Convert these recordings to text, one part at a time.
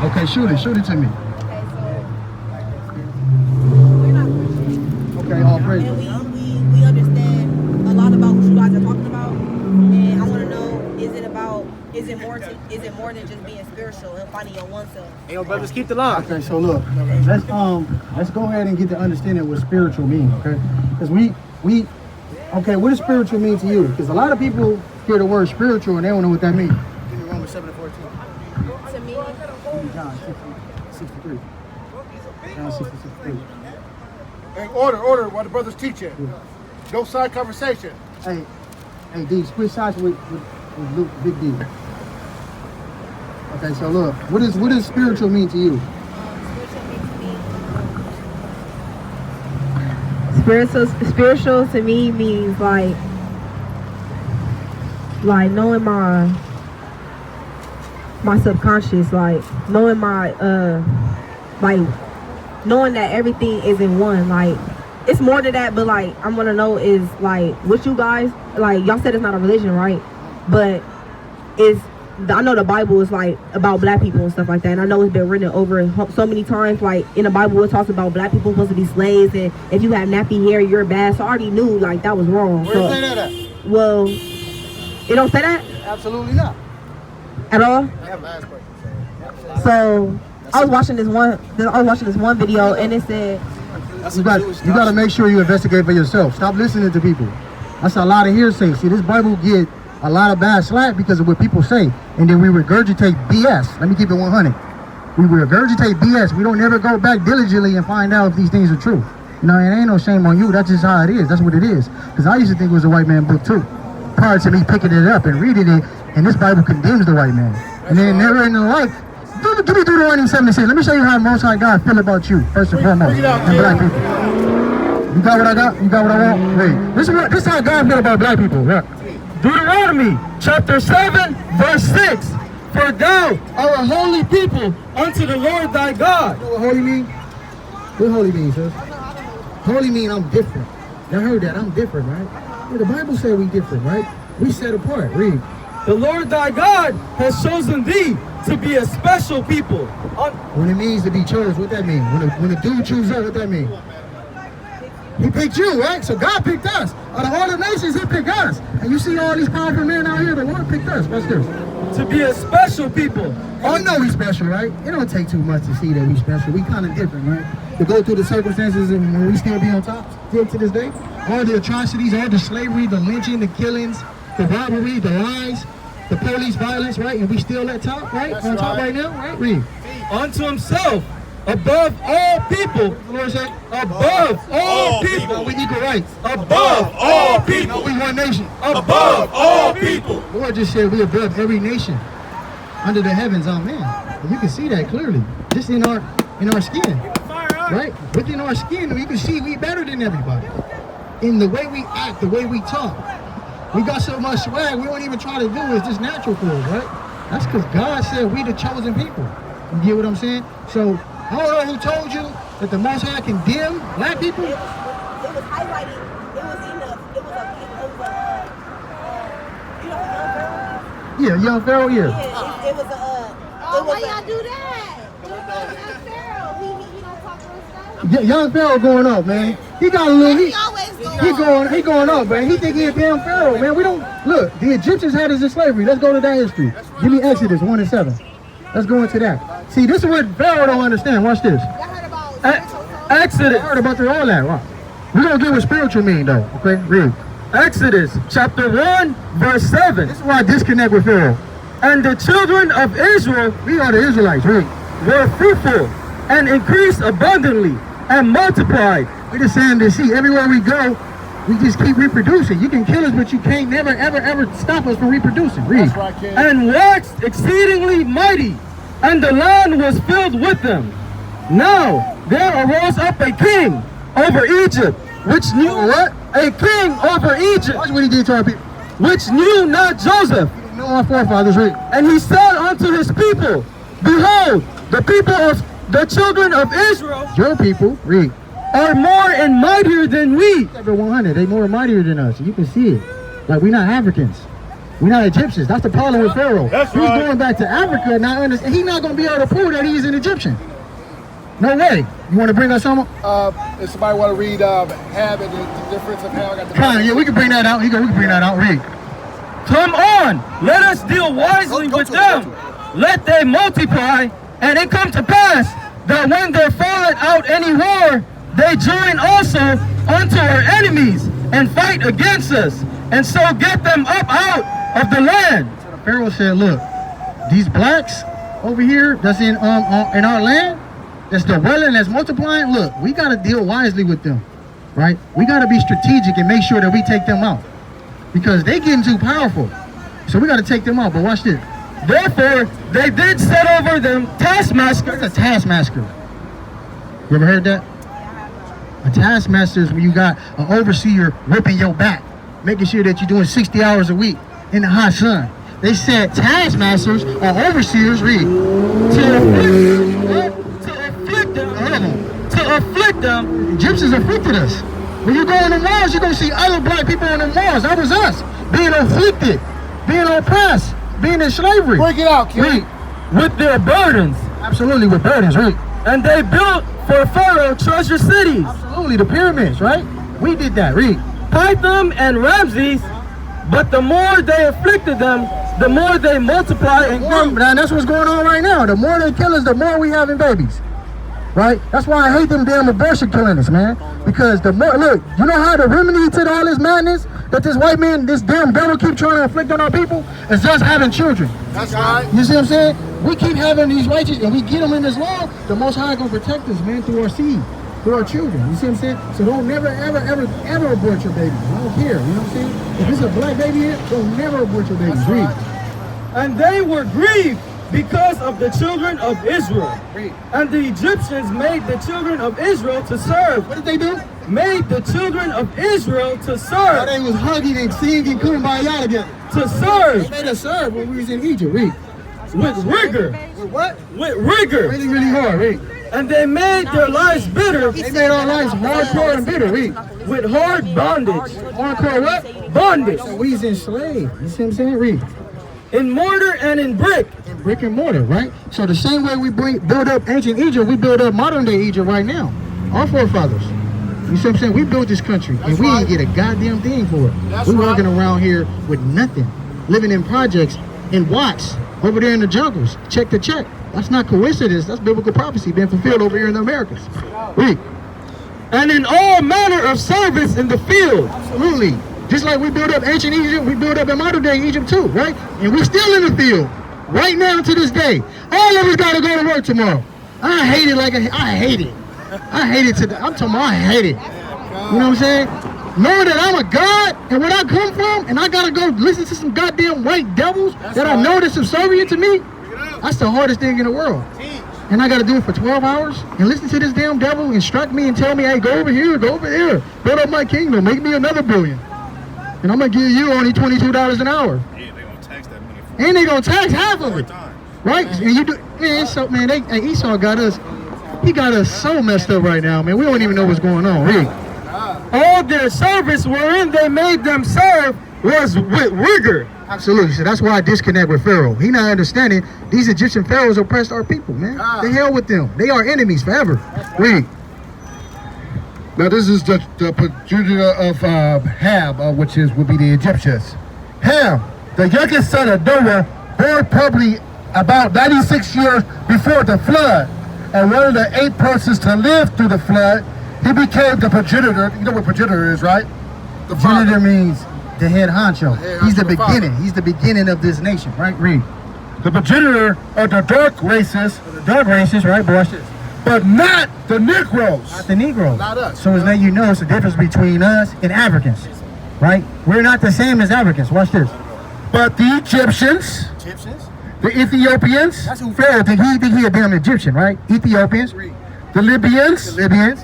Okay, shoot it to me. Okay, so we're not Christian. Okay, all praise. And we understand a lot about what you guys are talking about. And I want to know, is it more than just being spiritual and finding your one self? Hey, yo, brothers, keep the line. Okay, so look, let's go ahead and get the understanding of what spiritual means, okay? Because okay, what does spiritual mean to you? Because a lot of people hear the word spiritual and they don't know what that means. Give me Romans 7:14. To me, John 63. John 63. Hey, order, while the brothers teach it. No side conversation. Hey, D, switch sides with Luke, Big D. Okay, so look, what does spiritual mean to you? spiritual to me means like knowing my subconscious, like knowing my like knowing that everything is in one. Like it's more than that, but like I want to know is like what you guys like. Y'all said it's not a religion, right? But I know the Bible is like about black people and stuff like that, and I know it's been written over so many times. Like in the Bible, it talks about black people supposed to be slaves, and if you have nappy hair, you're bad. So I already knew like that was wrong. Where does it say that at? Well, it don't say that Absolutely not. at all. I have last question. So I was watching this one video, and it said You got to make sure you investigate for yourself. Stop listening to people. That's a lot of hearsay. See, this Bible get a lot of bad slack because of what people say, and then we regurgitate BS. Let me keep it 100. We regurgitate BS. We don't never go back diligently and find out if these things are true. You know, it ain't no shame on you. That's just how it is. That's what it is. Because I used to think it was a white man book too, prior to me picking it up and reading it. And this Bible condemns the white man. And then never in life. Give me Deuteronomy 76. Let me show you how Most High God feel about you first and foremost, and black people. You got what I got? You got what I want? Wait. This is how God feel about black people. Look. Deuteronomy chapter 7 verse 6. For thou art a holy people unto the Lord thy God. You know what holy mean? What holy mean, sis? Holy mean I'm different. Y'all heard that? I'm different, right? Yeah, the Bible said we different, right? We set apart. Read. The Lord thy God has chosen thee to be a special people. When it means to be chosen, what that mean? When a dude chooses us, what that mean? He picked you, right? So God picked us. Out of all the nations, he picked us. And you see all these powerful men out here, the Lord picked us. What's this? To be a special people. Oh, you know we special, right? It don't take too much to see that we special. We kind of different, right? To go through the circumstances and when we still be on top, still to this day. All the atrocities, all the slavery, the lynching, the killings, the robbery, the lies, the police violence, right? And we still at top, right? That's on top right. right now, right? Read. Unto himself, above all people. The Lord said, Above all people. we equal rights. Above all people. We one nation. Above all people. The Lord just said we above every nation under the heavens. Amen. And you can see that clearly, just in our skin, right? Within our skin, you can see we better than everybody. In the way we act, the way we talk, we got so much swag. We don't even try to do it. It's just natural for us, right? That's because God said we the chosen people. You get what I'm saying? So I don't know who told you that the Most High condemn black people. it was highlighting. It was you know, Yeah, young Pharaoh, yeah. it was a. Why y'all do that? Young Pharaoh, he don't talk real stuff. Young Pharaoh going up, man. He got a little. He always He going up, man. He think he a damn Pharaoh, man. We don't look. The Egyptians had us in slavery. Let's go to that history. Give me Exodus 1:7. Let's go into that. See, this is what Pharaoh don't understand. Watch this. Y'all heard about Exodus. I heard about all that. Right? We're gonna get what spiritual mean though. Okay, read. Exodus chapter 1 verse 7. This is why I disconnect with Pharaoh. And the children of Israel We are the Israelites. Read. were fruitful and increased abundantly and multiplied. We just saying to see everywhere we go, we just keep reproducing. You can kill us, but you can't never, ever stop us from reproducing. Read. That's right, kid. And waxed exceedingly mighty, and the land was filled with them. Now there arose up a king over Egypt, which knew What? a king over Egypt, Watch what he did to our people. which knew not Joseph. No, our forefathers. Read. And he said unto his people, Behold, the people of the children of Israel Your people. Read. are more and mightier than we. Chapter 100. They more mightier than us. You can see it. Like we're not Africans. We're not Egyptians. That's the problem with Pharaoh. That's He's right. going back to Africa now. He's not going to be able to prove that he's an Egyptian. No way. You want to bring us some? If somebody want to read Ham and the difference of Ham, I got the Fine, yeah, we can bring that out. We can bring that out. Read. Come on, let us deal wisely with them. Let they multiply, and it come to pass that when there falleth out any war, they join also unto our enemies and fight against us, and so get them up out of the land. Pharaoh said, look, these blacks over here that's in our land, that's dwelling, that's multiplying, look, we got to deal wisely with them, right? We got to be strategic and make sure that we take them out because they getting too powerful. So we got to take them out, but watch this. Therefore, they did set over them taskmasters. What's a taskmaster? You ever heard that? A taskmaster is when you got an overseer whipping your back, making sure that you're doing 60 hours a week in the hot sun. They said taskmasters or overseers, read, to afflict them. Egyptians afflicted us. When you go on the wars, you're going to see other black people on the wars. That was us, being afflicted, being oppressed, being in slavery. Break it out, kid. Read. With their burdens. Absolutely, with burdens, right? And they built for Pharaoh treasure cities. Absolutely, the pyramids, right? We did that, read. Pithom and Ramses, but the more they afflicted them, the more they multiply and grew. Now, that's what's going on right now. The more they kill us, the more we having babies, right? That's why I hate them damn abortion clinics, man. Because the more, look, you know how the remedy to all this madness that this white man, this damn devil keep trying to inflict on our people? Is just having children. That's right. You see what I'm saying? We keep having these righteous, and we get them in this law, the Most High gonna protect us, man, through our seed, through our children. You see what I'm saying? So don't never, ever abort your babies. I don't care, you know what I'm saying? If it's a black baby here, don't never abort your babies. Read. And they were grieved because of the children of Israel. And the Egyptians made the children of Israel to serve. What did they do? Made the children of Israel to Oh, serve. they was hugging and singing Kumbaya together. To serve They made us serve when we was in Egypt. Read. with rigor. With what? With rigor. Really, really hard. Read. And they made their lives bitter They made our lives hardcore and bitter. Read. with hard bondage. Hardcore what? Bondage. So we was enslaved. You see what I'm saying? Read. In mortar and in brick. Brick and mortar, right? So the same way we build up ancient Egypt, we build up modern day Egypt right now. Our forefathers. You see what I'm saying? We built this country and we didn't get a goddamn thing for it. We walking around here with nothing. Living in projects in Watts over there in the jungles, check to check. That's not coincidence. That's biblical prophecy being fulfilled over here in the Americas. Read. And in all manner of service in the field. Absolutely. Just like we built up ancient Egypt, we built up in modern day Egypt too, right? And we still in the field right now to this day. All of us gotta go to work tomorrow. I hate it like I hate it. I hate it today. I'm talking about I hate it. You know what I'm saying? Knowing that I'm a God and where I come from, and I gotta go listen to some goddamn white devils that I know that's subservient to me, that's the hardest thing in the world. And I gotta do it for 12 hours and listen to this damn devil instruct me and tell me, hey, go over here, go over there, build up my kingdom, make me another billion. And I'm gonna give you only $22 an hour. Yeah, they gonna tax that money. And they gonna tax half of it. Right? And you do, man, so man, Esau got us, he got us so messed up right now, man. We don't even know what's going on. Read. All their service wherein they made them serve was with rigor. Absolutely. So that's why I disconnect with Pharaoh. He not understanding these Egyptian pharaohs oppressed our people, man. The hell with them. They are enemies forever. Read. Now this is the progenitor of Ham, which would be the Egyptians. Ham, the youngest son of Noah, born probably about 96 years before the flood, and one of the 8 persons to live through the flood, he became the progenitor. You know what progenitor is, right? The Progenitor means the head honcho. head He's the honcho, the beginning. father. He's the beginning of this nation, right? Read. The progenitor of the dark races, The dark races, right? But watch this. but not the Negroes. Not the Negroes. Not us. So it's letting you know it's the difference between us and Africans, right? We're not the same as Africans. Watch this. But the Egyptians, the Ethiopians, That's who Pharaoh think. He think he a damn Egyptian, right? Ethiopians, the Libyans, Libyans.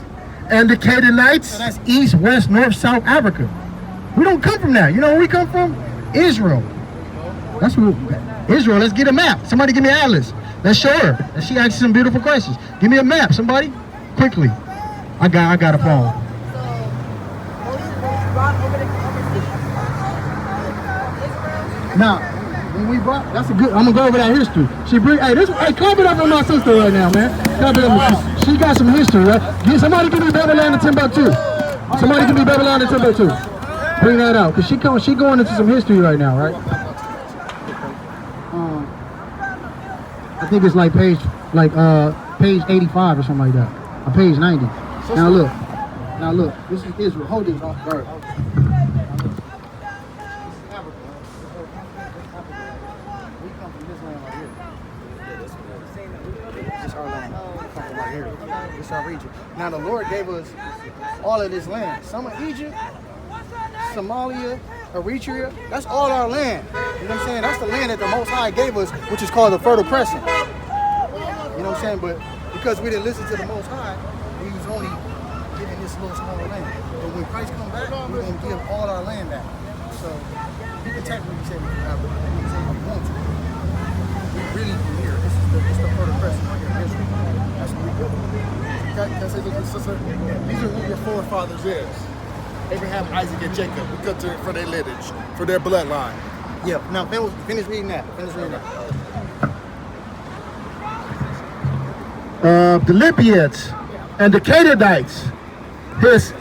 and the Canaanites. So that's East, West, North, South Africa. We don't come from that. You know where we come from? Israel. That's who. Israel. Let's get a map. Somebody give me an atlas. Let's show her. And she asked some beautiful questions. Give me a map, somebody, quickly. I got a phone. So Moses brought over the overseas Israel, Now, when we brought, that's a good. I'm gonna go over that history. She bring, hey, clap it up for my sister right now, man. Clap it up. She got some history, right? Yeah, somebody give me Babylon and Timbuktu. Somebody give me Babylon and Timbuktu. Bring that out, cause she going into some history right now, right? I think it's like page 85 or something like that, or page 90. Now look, this is Israel. Hold this off guard. It's our region. Now the Lord gave us all of this land. Some of Egypt, Somalia, Eritrea, that's all our land. You know what I'm saying? That's the land that the Most High gave us, which is called the Fertile Crescent. You know what I'm saying? But because we didn't listen to the Most High, we was only getting this little small land. But when Christ comes back, we're going to give all our land back. So you can technically say we have it. You can say we want to. We really from here. This is the Fertile Crescent right here in Israel. That's what we do. Can I say this, sister? These are who your forefathers is. Abraham, Isaac, and Jacob. We cut for their lineage, for their bloodline. Yeah. Now finish reading that. Finish reading that. The Libyans and the Canaanites. That's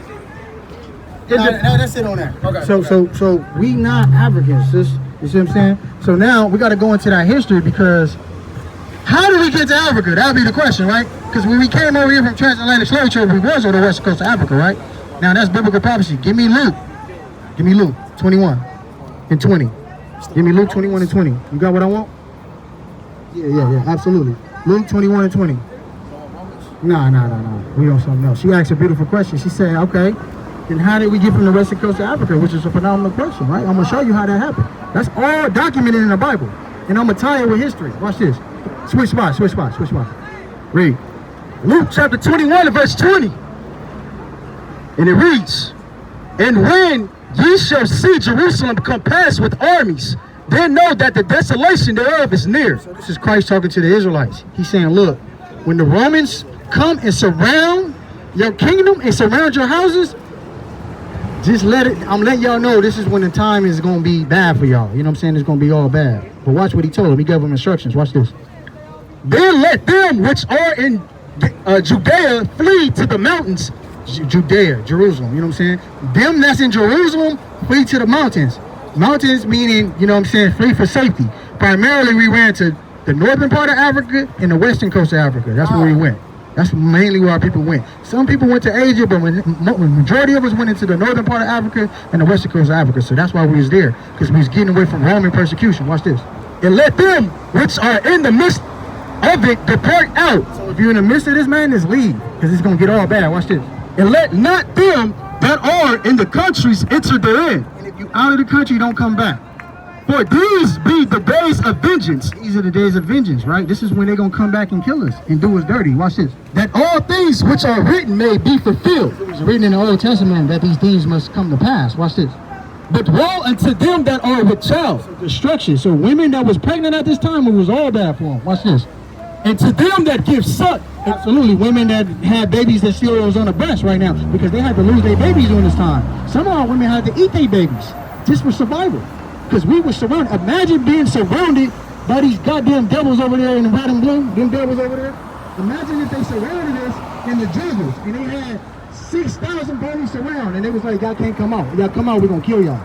it on there. Okay. So we not Africans, sis. You see what I'm saying? So now we got to go into that history, because how did we get to Africa? That would be the question, right? Because when we came over here from transatlantic slave trade, we was on the west coast of Africa, right? Now that's biblical prophecy. Give me Luke 21 and 20. Give me Luke 21 and 20. You got what I want? Yeah, absolutely. Luke 21 and 20. No. We on something else. She asked a beautiful question. She said, okay, then how did we get from the western coast of Africa? Which is a phenomenal question, right? I'm going to show you how that happened. That's all documented in the Bible. And I'm going to tie it with history. Watch this. Switch spots. Read. Luke chapter 21 and verse 20. And it reads, and when ye shall see Jerusalem compassed with armies, then know that the desolation thereof is near. So this is Christ talking to the Israelites. He's saying, look, when the Romans come and surround your kingdom and surround your houses, just I'm letting y'all know this is when the time is going to be bad for y'all. You know what I'm saying? It's going to be all bad. But watch what he told them. He gave them instructions. Watch this. Then let them which are in Judea flee to the mountains. Judea, Jerusalem, you know what I'm saying? Them that's in Jerusalem, flee to the mountains. Mountains meaning, you know what I'm saying, flee for safety. Primarily we ran to the northern part of Africa and the western coast of Africa. That's where we went. That's mainly where our people went. Some people went to Asia, but when majority of us went into the northern part of Africa and the western coast of Africa. So that's why we was there, because we was getting away from Roman persecution. Watch this. And let them which are in the midst of it depart out. So if you're in the midst of this, man, just leave, because it's going to get all bad. Watch this. And let not them that are in the countries enter therein. And if you out of the country, don't come back. For these be the days of vengeance. These are the days of vengeance, right? This is when they're going to come back and kill us and do us dirty. Watch this. That all things which are written may be fulfilled. It was written in the Old Testament that these things must come to pass. Watch this. But woe unto them that are with child. So destruction. So women that was pregnant at this time, it was all bad for them. Watch this. And to them that give suck. Absolutely. Women that had babies that still was on the breast right now, because they had to lose their babies during this time. Some of our women had to eat their babies just for survival, because we were surrounded. Imagine being surrounded by these goddamn devils over there in the red and blue. Them devils over there. Imagine if they surrounded us in the jungles and they had 6,000 bodies surround, and they was like, y'all can't come out. Y'all come out, we're gonna kill y'all.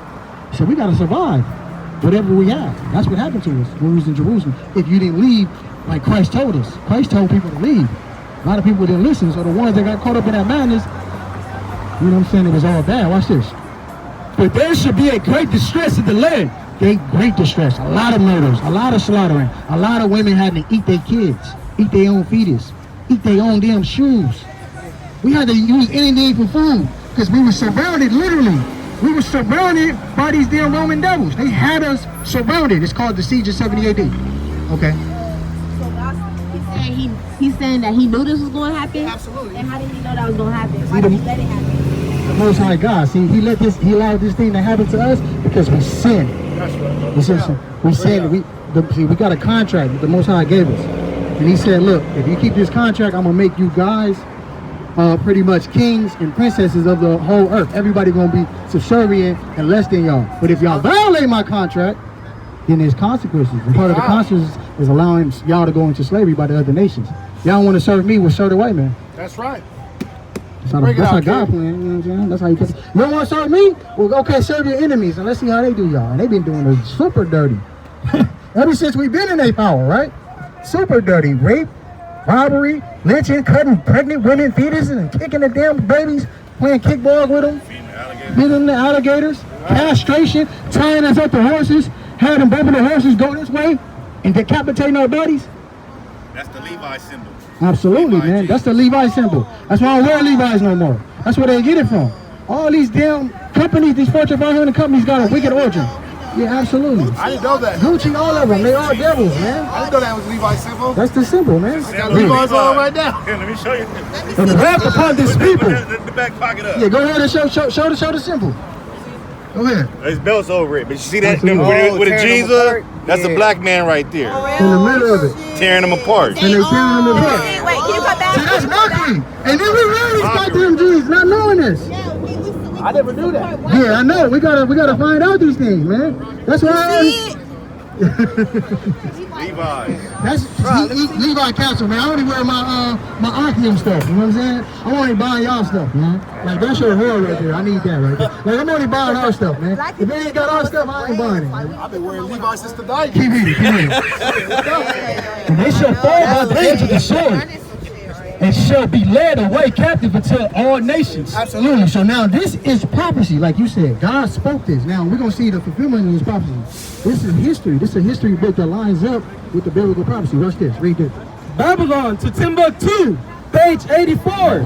So we gotta survive whatever we have. That's what happened to us when we was in Jerusalem. If you didn't leave like Christ told us. Christ told people to leave. A lot of people didn't listen, so the ones that got caught up in that madness, you know what I'm saying, it was all bad. Watch this. But there should be a great distress in the land. Great distress. A lot of murders, a lot of slaughtering. A lot of women had to eat their kids, eat their own fetus, eat their own damn shoes. We had to use anything for food, because we were surrounded, literally. We were surrounded by these damn Roman devils. They had us surrounded. It's called the Siege of 70 AD. Okay. He's saying that he knew this was going to happen. Absolutely. And how did he know that was going to happen? Why did he let it happen? The Most High God. See, he allowed this thing to happen to us because we sinned. That's right. We sinned. We got a contract that the Most High gave us, and he said, look, if you keep this contract, I'm gonna make you guys pretty much kings and princesses of the whole earth. Everybody gonna be subservient and less than y'all. But if y'all violate my contract, then there's consequences. And part of the consequences is allowing y'all to go into slavery by the other nations. Y'all don't want to serve me, well, serve the white man. That's right. That's how God planned, you know what I'm saying? That's how you put it. You don't want to serve me? Well, okay, serve your enemies, and let's see how they do y'all. And they've been doing it super dirty. Ever since we've been in their power, right? Super dirty. Rape, robbery, lynching, cutting pregnant women, fetuses, and kicking the damn babies, playing kickball with them, beating the alligators, castration, tying us up to horses, having both of the horses go this way, and decapitating our bodies. That's the Levi symbol. Absolutely, Levi man. jeans. That's the Levi symbol. That's why I don't wear Levi's no more. That's where they get it from. All these damn companies, these Fortune 500 companies got a wicked origin. Yeah, absolutely. I didn't know that. Gucci, all of them, they all devils, man. I didn't know that was Levi's symbol. That's the symbol, man. I got Levi's on right now. Here, let me show you. And wrapped upon this people. Put the back pocket up. Yeah, go ahead and show the symbol. Go ahead. His belt's over it, but you see that Absolutely. with the tearing jeans them up? apart? That's a black man right there, In the middle of it. tearing them apart. And they tearing them apart. Wait, can you come back? See, that's mockery. And then we wear these goddamn jeans, not knowing this. Yeah, we I never knew that. Yeah, I know. We gotta find out these things, man. That's why Levi. that's Levi Castle, man. I only wear my Archeum stuff. You know what I'm saying? I'm only buying y'all stuff, man. Like that's your whore right there. I need that right there. Like I'm only buying our stuff, man. If they ain't got our stuff, I ain't buying it. Man. I've been wearing Levi's since the 90s. Keep reading. And they shall fall by the edge of the sword, and shall be led away captive until all nations. Absolutely. So now this is prophecy, like you said. God spoke this. Now we're gonna see the fulfillment of this prophecy. This is history. This is a history book that lines up with the biblical prophecy. Watch this. Read this. Babylon to Timbuktu, page 84.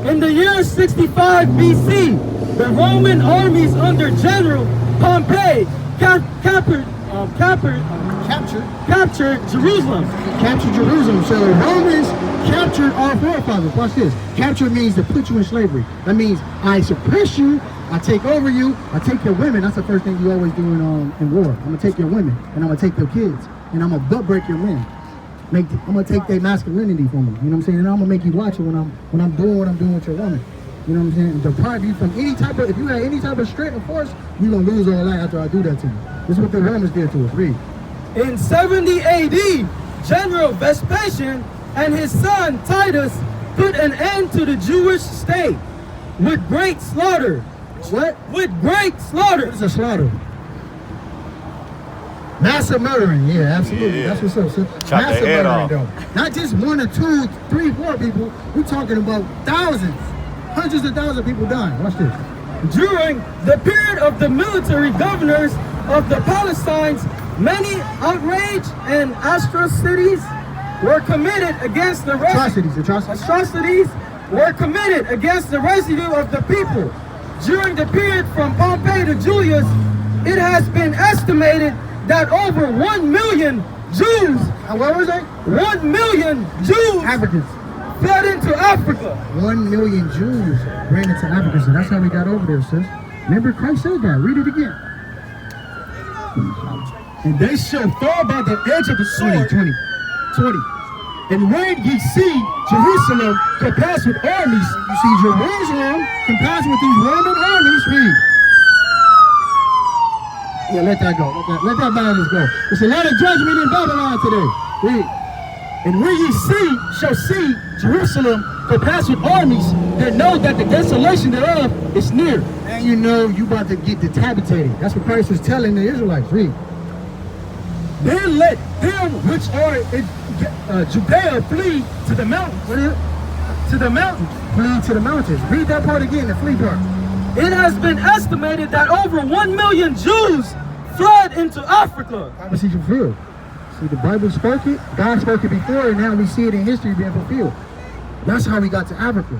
In the year 65 BC, the Roman armies under General Pompey captured Jerusalem. Captured Jerusalem. So the Romans captured our forefathers. Watch this. Capture means to put you in slavery. That means I suppress you, I take over you, I take your women. That's the first thing you always do in war. I'm gonna take your women, and I'm gonna take your kids, and I'm gonna butt break your men. I'm gonna take their masculinity from them. You know what I'm saying? And I'm gonna make you watch it when I'm doing what I'm doing with your woman. You know what I'm saying? And deprive you from any type of, if you had any type of strength or force, you're gonna lose all that after I do that to you. This is what the Romans did to us. Read. In 70 AD, General Vespasian and his son Titus put an end to the Jewish state with great slaughter. What? With great slaughter. It's a slaughter. Massive murdering, yeah, absolutely. Yeah. That's what's up, sir. Chop Massive their head murdering, off. though. Not just 1 or 2, 3, 4 people. We're talking about thousands, hundreds of thousands of people dying. Watch this. During the period of the military governors of the Palestines, many outrage and atrocities were committed against the atrocities were committed against the residue of the people. During the period from Pompey to Julius, it has been estimated that over 1 million Jews, What was that? 1 million Jews Africans. fled into Africa. 1 million Jews ran into Africa, so that's how we got over there, sis. Remember Christ said that. Read it again. And they shall fall by the edge of the sword. 20. And when ye see Jerusalem compassed with armies, You see Jerusalem compassed with these Roman armies. Read. Yeah, let that go. Let that violence go. There's a lot of judgment in Babylon today. Read. and when ye shall see Jerusalem compassed with armies, then know that the desolation thereof is near. And you know you about to get decapitated. That's what Christ was telling the Israelites. Read. Then let them which are in Judea flee to the mountains. What is it? To the mountains. Flee to the mountains. Read that part again, the flee part. It has been estimated that over 1 million Jews fled into Africa. Prophecy fulfilled. See, the Bible spoke it, God spoke it before, and now we see it in history being fulfilled. That's how we got to Africa.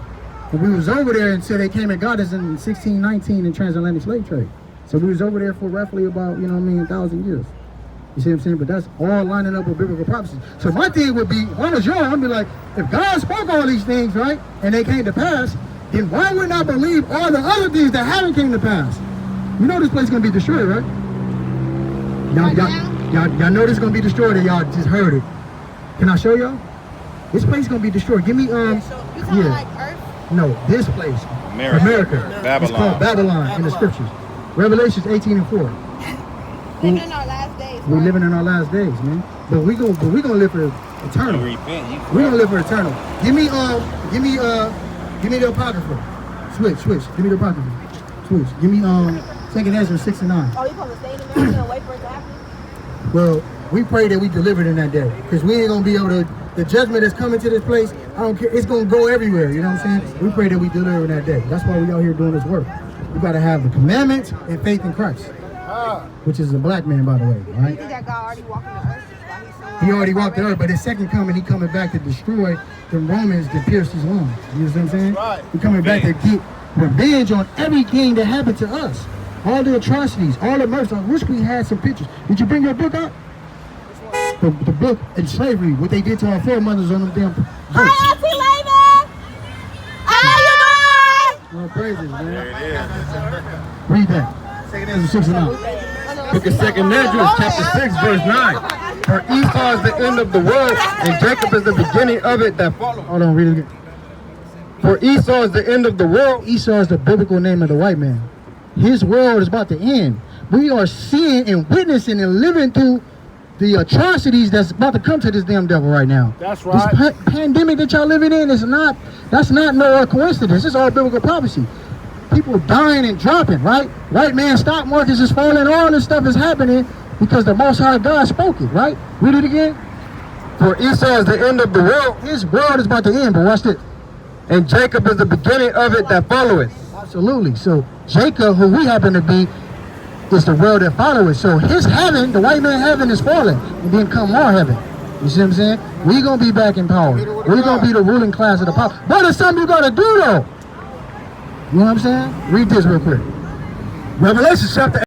When we was over there until they came and got us in 1619 in transatlantic slave trade. So we was over there for roughly about, 1,000 years. You see what I'm saying? But that's all lining up with biblical prophecy. So my thing would be, if I was y'all, I'd be like, if God spoke all these things, right, and they came to pass, then why wouldn't I believe all the other things that haven't came to pass? You know this place is going to be destroyed, right? Y'all know this is going to be destroyed, and y'all just heard it. Can I show y'all? This place is going to be destroyed. Give me, You talking like Earth? no, this place. America. Babylon. It's called Babylon in the scriptures. Revelations 18:4. In our last days. We're living in our last days, man. But we gonna live for eternal. We're gonna live for eternal. Give me the apocrypha. Switch. Give me the apocrypha. Switch. Give me 2nd Ezra 6 and 9. Oh, you supposed to stay in America and wait for it to happen? Well, we pray that we delivered in that day, because we ain't gonna be able to. The judgment that's coming to this place, I don't care. It's gonna go everywhere. You know what I'm saying? We pray that we deliver in that day. That's why we out here doing this work. We gotta have the commandments and faith in Christ, which is a black man, by the way. Right? You think that God already walked the earth? He already walked the earth, but his second coming, he coming back to destroy the Romans that pierced his lungs. You know what I'm saying? Right. He coming back to get revenge on everything that happened to us. All the atrocities, all the murders. I wish we had some pictures. Did you bring your book out? The book in slavery, what they did to our foremothers on them damn boats. Hi, Auntie Lady! I love you, All praises, man. Read that. 2nd Ezra 6 and 9. Book of 2nd Ezra, chapter 6, verse 9. For Esau is the end of the world, and Jacob is the beginning of it that follows. Hold on, read it again. For Esau is the end of the world. Esau is the biblical name of the white man. His world is about to end. We are seeing and witnessing and living through the atrocities that's about to come to this damn devil right now. That's right. This pandemic that y'all living in that's not no coincidence. It's all biblical prophecy. People dying and dropping, right? White man stock markets is falling. All this stuff is happening because the Most High God spoke it, right? Read it again. For Esau is the end of the world, His world is about to end, but watch this. and Jacob is the beginning of it that followeth. Absolutely. So Jacob, who we happen to be, is the world that follows. So his heaven, the white man heaven, is falling, and then come our heaven. You see what I'm saying? We're going to be back in power. We're going to be the ruling class of the power. But there's something you got to do, though. You know what I'm saying? Read this real quick. Revelation chapter